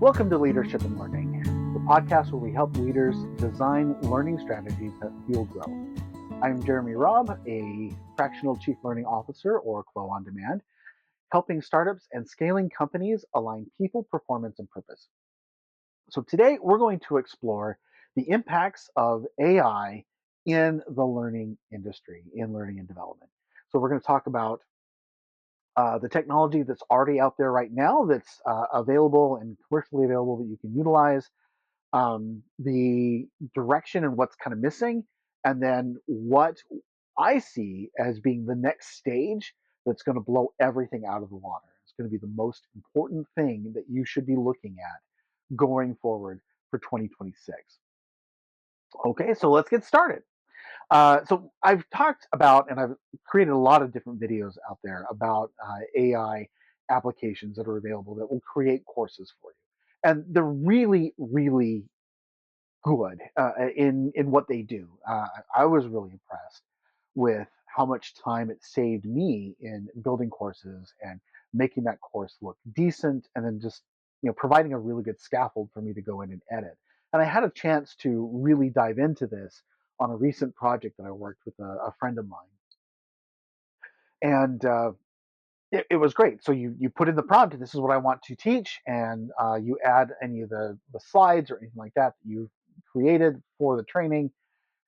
Welcome to Leadership and Learning, the podcast where we help leaders design learning strategies that fuel growth. I'm Jeremy Robb, a fractional chief learning officer, or CLO on demand, helping startups and scaling companies align people, performance, and purpose. So today we're going to explore the impacts of AI in the learning industry, in learning and development. So we're going to talk about the technology that's already out there right now that's available and commercially available that you can utilize, the direction and what's kind of missing, and then what I see as being the next stage that's going to blow everything out of the water. It's going to be the most important thing that you should be looking at going forward for 2026. Okay, so let's get started. So I've talked about and I've created a lot of different videos out there about AI applications that are available that will create courses for you. And they're really, really good in what they do. I was really impressed with how much time it saved me in building courses and making that course look decent, and then just providing a really good scaffold for me to go in and edit. And I had a chance to really dive into this on a recent project that I worked with a friend of mine, and it was great. So you put in the prompt, this is what I want to teach, and you add any of the slides or anything like that you've created for the training,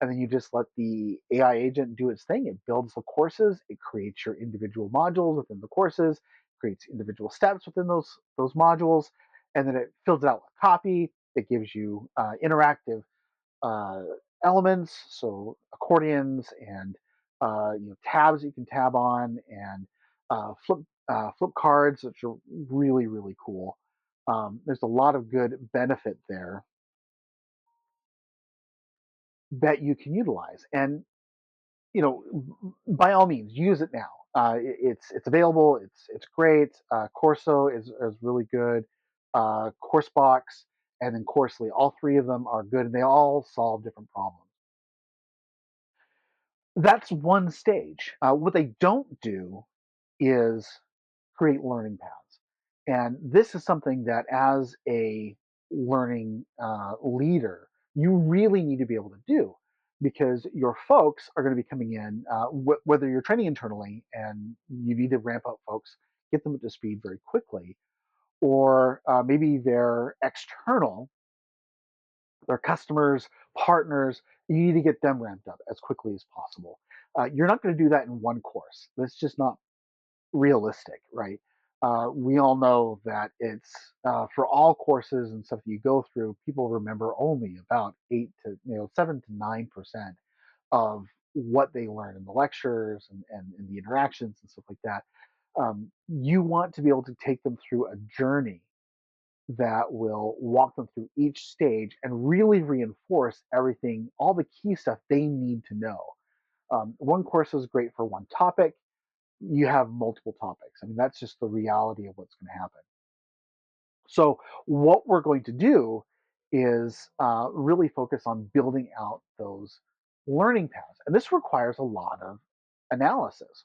and then you just let the AI agent do its thing. It builds the courses, it creates your individual modules within the courses, creates individual steps within those modules, and then it fills it out with copy. It gives you interactive uh, elements, so accordions and tabs that you can tab on, and flip cards, which are really, really cool. There's a lot of good benefit there that you can utilize, and by all means, use it now. It's available. It's great. Corso is really good. Coursebox and then Coursely, all three of them are good, and they all solve different problems. That's one stage. What they don't do is create learning paths, and this is something that, as a learning leader, you really need to be able to do, because your folks are going to be coming in, whether you're training internally and you need to ramp up folks, get them up to speed very quickly, or maybe they're external, their customers, partners. You need to get them ramped up as quickly as possible. You're not going to do that in one course. That's just not realistic, right? We all know that it's for all courses and stuff that you go through, people remember only about 7 to 9% of what they learn in the lectures and the interactions and stuff like that. You want to be able to take them through a journey that will walk them through each stage and really reinforce everything, all the key stuff they need to know. One course is great for one topic. You have multiple topics. I mean, that's just the reality of what's going to happen. So, what we're going to do is really focus on building out those learning paths. And this requires a lot of analysis.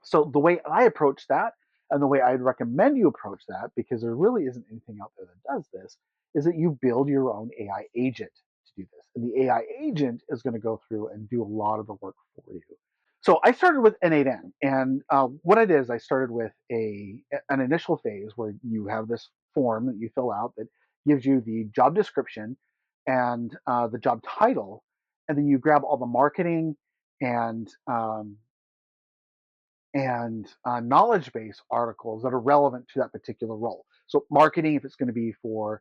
So, the way I approach that, and the way I'd recommend you approach that, because there really isn't anything out there that does this, is that you build your own AI agent to do this. And the AI agent is going to go through and do a lot of the work for you. So I started with N8N, and what I did is I started with an initial phase where you have this form that you fill out that gives you the job description and the job title, and then you grab all the marketing and knowledge base articles that are relevant to that particular role. So marketing, if it's going to be for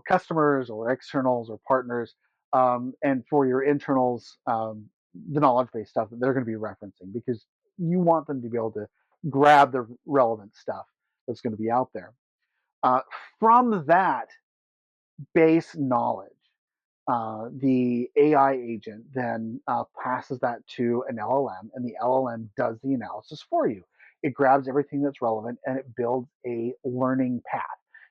customers or externals or partners, and for your internals, the knowledge base stuff that they're going to be referencing, because you want them to be able to grab the relevant stuff that's going to be out there. From that base knowledge, the AI agent then passes that to an LLM, and the LLM does the analysis for you. It grabs everything that's relevant and it builds a learning path.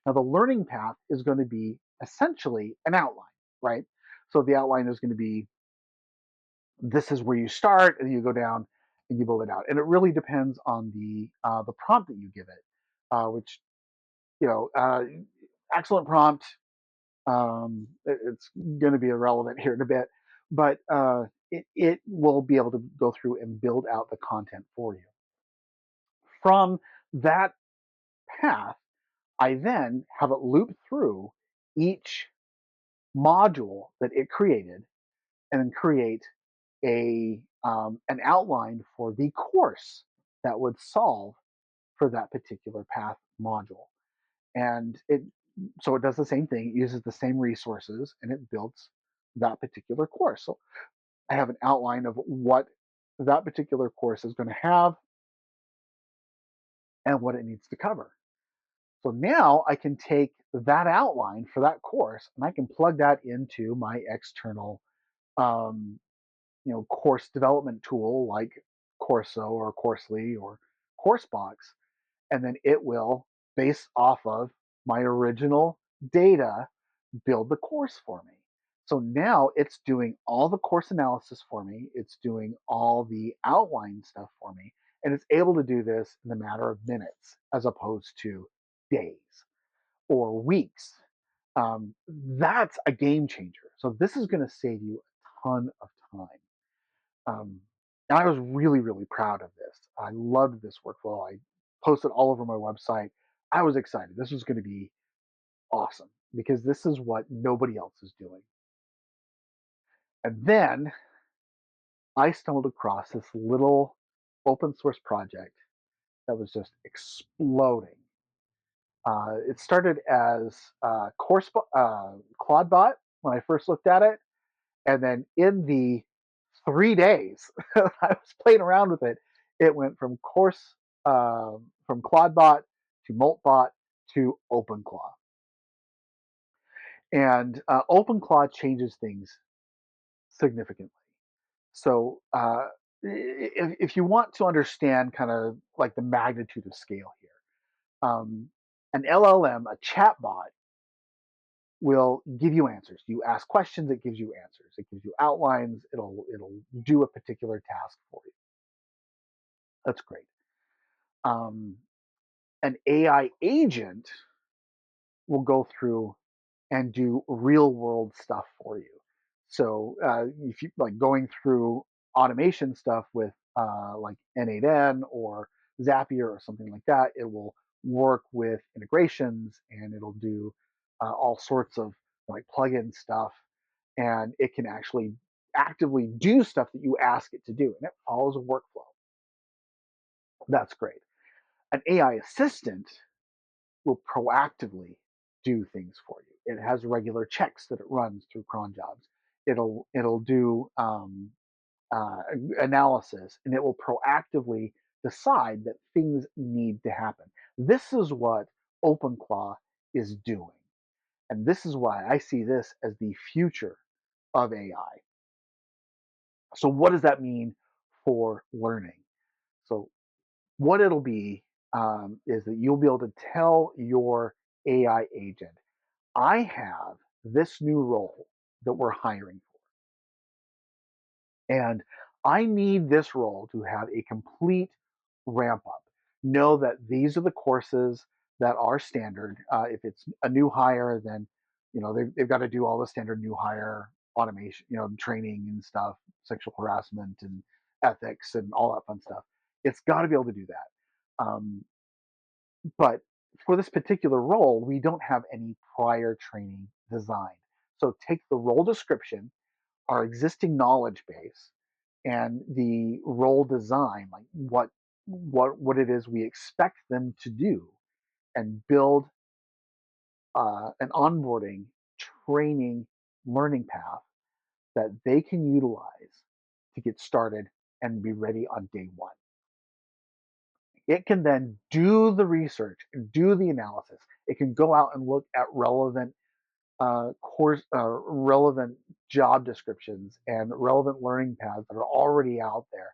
Now, the learning path is going to be essentially an outline, right? So the outline is going to be, this is where you start, and you go down and you build it out. And it really depends on the prompt that you give it, which you know. excellent prompt. It's going to be irrelevant here in a bit, but it will be able to go through and build out the content for you. From that path, I then have it loop through each module that it created and then create an outline for the course that would solve for that particular path module. And so it does the same thing. It uses the same resources and it builds that particular course. So I have an outline of what that particular course is going to have and what it needs to cover. So now I can take that outline for that course and I can plug that into my external um, course development tool like Corso or Coursely or Coursebox, and then it will, based off of my original data, build the course for me. So now it's doing all the course analysis for me, it's doing all the outline stuff for me, and it's able to do this in a matter of minutes as opposed to days or weeks. That's a game changer. So this is going to save you a ton of time. Um, and I was really, really proud of this. I loved this workflow. I posted all over my website. I was excited. This was going to be awesome because this is what nobody else is doing. And then I stumbled across this little open source project that was just exploding. It started as Claudebot when I first looked at it, and then in the 3 days I was playing around with it, it went from from Claudebot to Moltbot to Openclaw. And Openclaw changes things significantly. So if you want to understand kind of like the magnitude of scale here, an LLM, a chatbot, will give you answers. You ask questions, it gives you answers. It gives you outlines. It'll do a particular task for you. That's great. Um, an AI agent will go through and do real world stuff for you. So if you like going through automation stuff with like N8N or Zapier or something like that, it will work with integrations and it'll do all sorts of like plugin stuff, and it can actually actively do stuff that you ask it to do, and it follows a workflow. That's great. An AI assistant will proactively do things for you. It has regular checks that it runs through cron jobs. It'll do analysis, and it will proactively decide that things need to happen. This is what Openclaw is doing, and this is why I see this as the future of AI. So what does that mean for learning? So what it'll be is that you'll be able to tell your AI agent, I have this new role that we're hiring for, and I need this role to have a complete ramp up. Know that these are the courses that are standard. If it's a new hire, then they've got to do all the standard new hire automation, training and stuff, sexual harassment and ethics and all that fun stuff. It's got to be able to do that. But for this particular role, we don't have any prior training designed. So take the role description, our existing knowledge base, and the role design, like what it is we expect them to do, and build an onboarding, training, learning path that they can utilize to get started and be ready on day one. It can then do the research and do the analysis. It can go out and look at relevant relevant job descriptions and relevant learning paths that are already out there,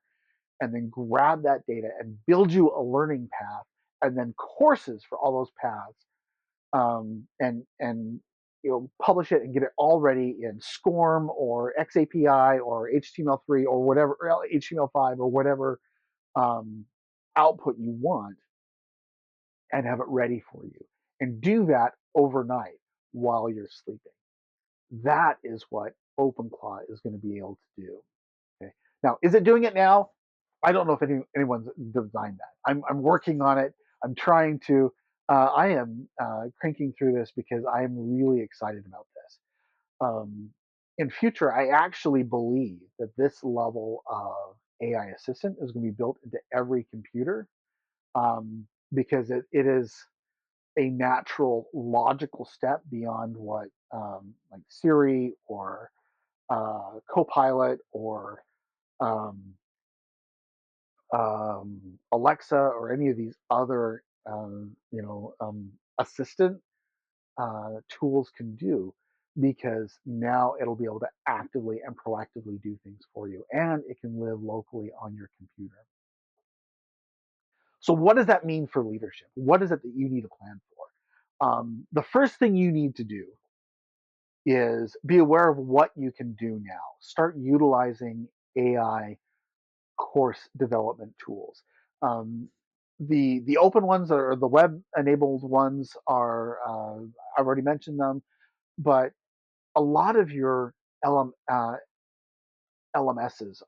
and then grab that data and build you a learning path, and then courses for all those paths, and publish it and get it all ready in SCORM or XAPI or HTML3 or whatever, or HTML5 or whatever output you want, and have it ready for you. and do that overnight while you're sleeping. That is what Openclaw is going to be able to do. Okay. Now, is it doing it now? I don't know if anyone's designed that. I'm working on it. I'm trying to. I am cranking through this because I'm really excited about this. In future, I actually believe that this level of AI assistant is going to be built into every computer, because it is a natural, logical step beyond what like Siri or Copilot or um, Alexa or any of these other assistant tools can do, because now it'll be able to actively and proactively do things for you, and it can live locally on your computer. So what does that mean for leadership? What is it that you need to plan for? The first thing you need to do is be aware of what you can do now. Start utilizing AI course development tools. Um, the open ones or the web enabled ones are I've already mentioned them, but a lot of your LMSs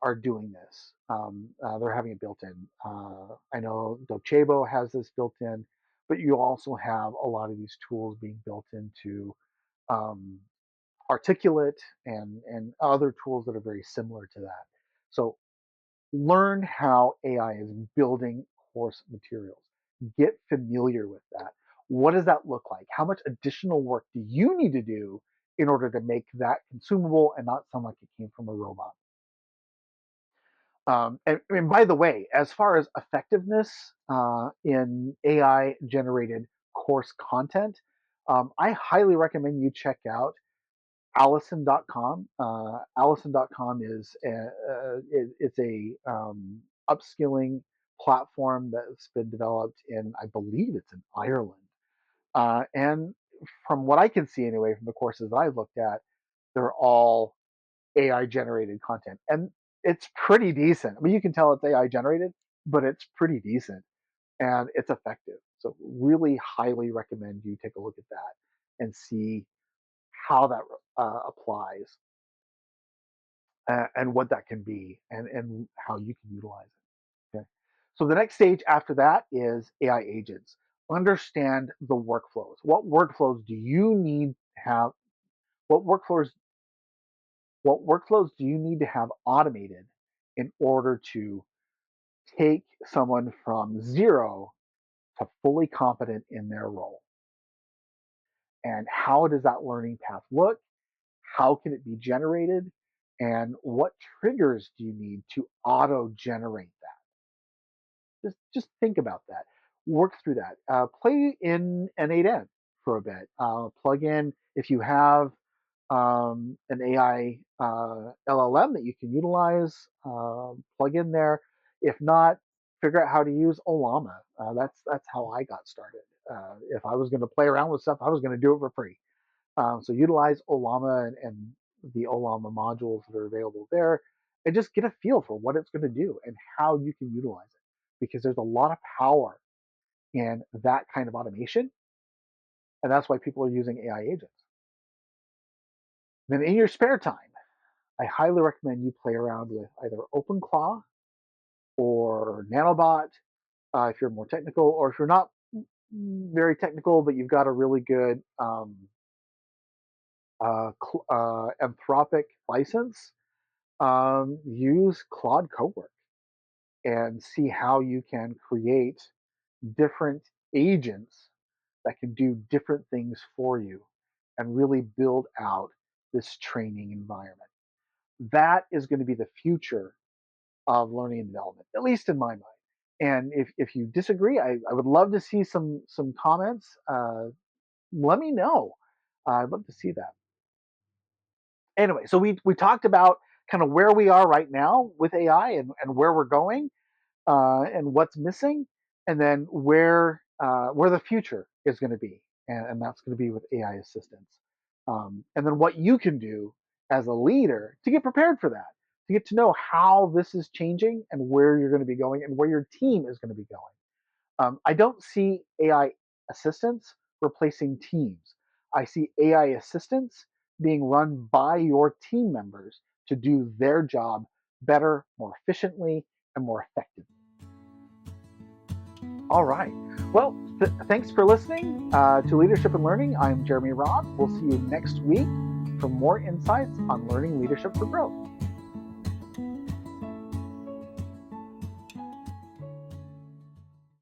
are doing this. They're having it built in. I know Docebo has this built in, but you also have a lot of these tools being built into um, Articulate and other tools that are very similar to that. So learn how AI is building course materials. Get familiar with that. What does that look like? How much additional work do you need to do in order to make that consumable and not sound like it came from a robot? And by the way, as far as effectiveness in AI generated course content, I highly recommend you check out Allison.com. Allison.com is it's a upskilling platform that's been developed in, I believe it's in Ireland. And from what I can see anyway, from the courses that I've looked at, they're all AI generated content. And it's pretty decent. I mean, you can tell it's AI generated, but it's pretty decent and it's effective. So really highly recommend you take a look at that and see how that applies, and what that can be, and how you can utilize it. Okay. So the next stage after that is AI agents. Understand the workflows. What workflows do you need to have? What workflows what workflows do you need to have automated in order to take someone from zero to fully competent in their role? And how does that learning path look? How can it be generated? And what triggers do you need to auto generate that? Just think about that. Work through that. Play in an 8N for a bit. Plug in, if you have an AI LLM that you can utilize, plug in there. If not, figure out how to use Olama. That's how I got started. If I was going to play around with stuff, I was going to do it for free. So utilize Olama and the Olama modules that are available there, and just get a feel for what it's going to do and how you can utilize it, because there's a lot of power in that kind of automation, and that's why people are using AI agents. Then in your spare time, I highly recommend you play around with either Openclaw or Nanobot, if you're more technical, or if you're not very technical but you've got a really good Anthropic license, use Claude Cowork and see how you can create different agents that can do different things for you and really build out this training environment. That is going to be the future of learning and development, at least in my mind. And if you disagree, I would love to see some comments. Let me know. I'd love to see that. Anyway, so we talked about kind of where we are right now with AI, and where we're going, and what's missing, and then where the future is going to be, and that's going to be with AI assistance, and then what you can do as a leader to get prepared for that, to get to know how this is changing and where you're going to be going and where your team is going to be going. I don't see AI assistance replacing teams. I see AI assistants being run by your team members to do their job better, more efficiently, and more effectively. All right. Well, thanks for listening to Leadership and Learning. I'm Jeremy Robb. We'll see you next week for more insights on learning leadership for growth.